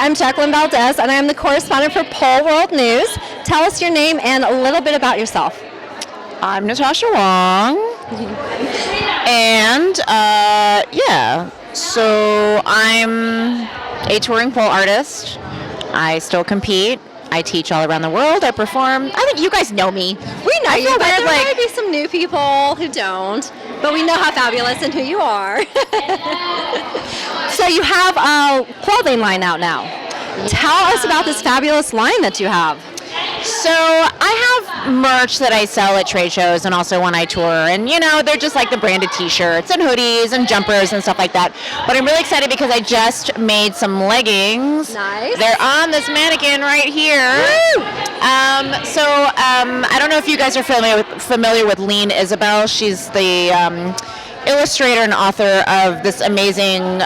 I'm Jacqueline Valdez, and I'm the correspondent for Pole World News. Tell us your name and a little bit about yourself. I'm Natasha Wang, and so I'm a touring pole artist. I still compete. I teach all around the world. I perform. I think you guys know me. We know you, but there might be some new people who don't, but we know how fabulous and who you are. So you have a clothing line out now. Tell us about this fabulous line that you have. So I have merch that I sell at trade shows and also when I tour, and they're just like the branded t-shirts and hoodies and jumpers and stuff like that. But I'm really excited because I just made some leggings. Nice. They're on this mannequin right here. I don't know if you guys are familiar with Lean Isabel. She's the illustrator and author of this amazing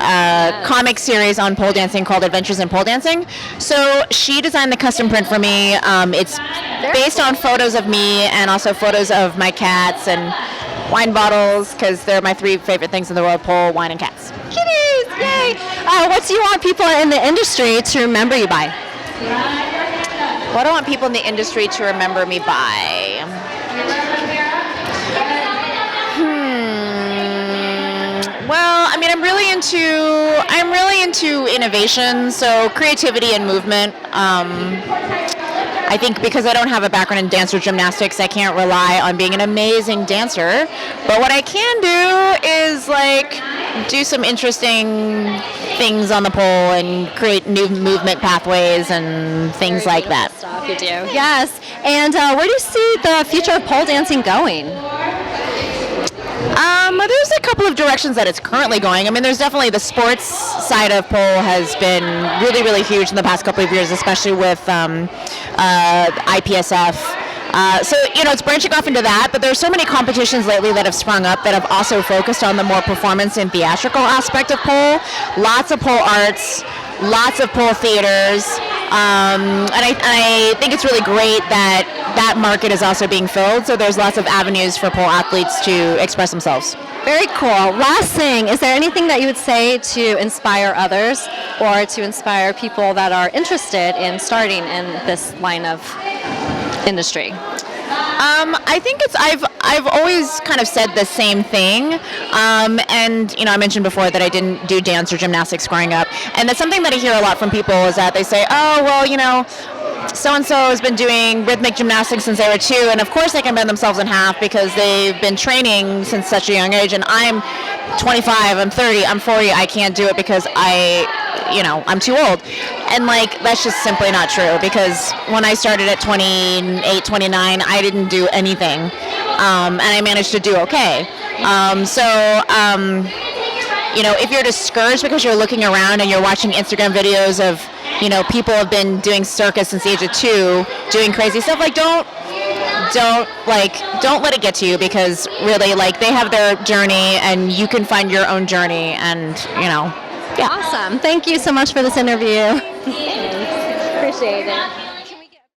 comic series on pole dancing called Adventures in Pole Dancing. So she designed the custom print for me. It's based on photos of me and also photos of my cats and wine bottles, because they're my 3 favorite things in the world: pole, wine, and cats. Kitties! Yay! What do you want people in the industry to remember you by? What do I want people in the industry to remember me by? Well, I mean, I'm really into innovation, so creativity and movement. I think because I don't have a background in dance or gymnastics, I can't rely on being an amazing dancer. But what I can do is do some interesting things on the pole and create new movement pathways and things like that. Stuff you do. Yes. And where do you see the future of pole dancing going? There's a couple of directions that it's currently going. I mean, there's definitely the sports side of pole has been really, really huge in the past couple of years, especially with IPSF. It's branching off into that, but there's so many competitions lately that have sprung up that have also focused on the more performance and theatrical aspect of pole. Lots of pole arts, lots of pole theaters, and I think it's really great that that market is also being filled, so there's lots of avenues for pole athletes to express themselves. Very cool. Last thing, is there anything that you would say to inspire others or to inspire people that are interested in starting in this line of industry? I think I've always kind of said the same thing, and I mentioned before that I didn't do dance or gymnastics growing up, and that's something that I hear a lot from people is that they say, oh well, so-and-so has been doing rhythmic gymnastics since they were 2, and of course they can bend themselves in half because they've been training since such a young age, and I'm 25, I'm 30, I'm 40, I can't do it because I'm too old. And that's just simply not true, because when I started at 28, 29, I didn't do anything, and I managed to do okay. If you're discouraged because you're looking around and you're watching Instagram videos of, people have been doing circus since the age of 2, doing crazy stuff, don't let it get to you, because really, they have their journey and you can find your own journey, and, yeah. Awesome. Thank you so much for this interview. Appreciate it.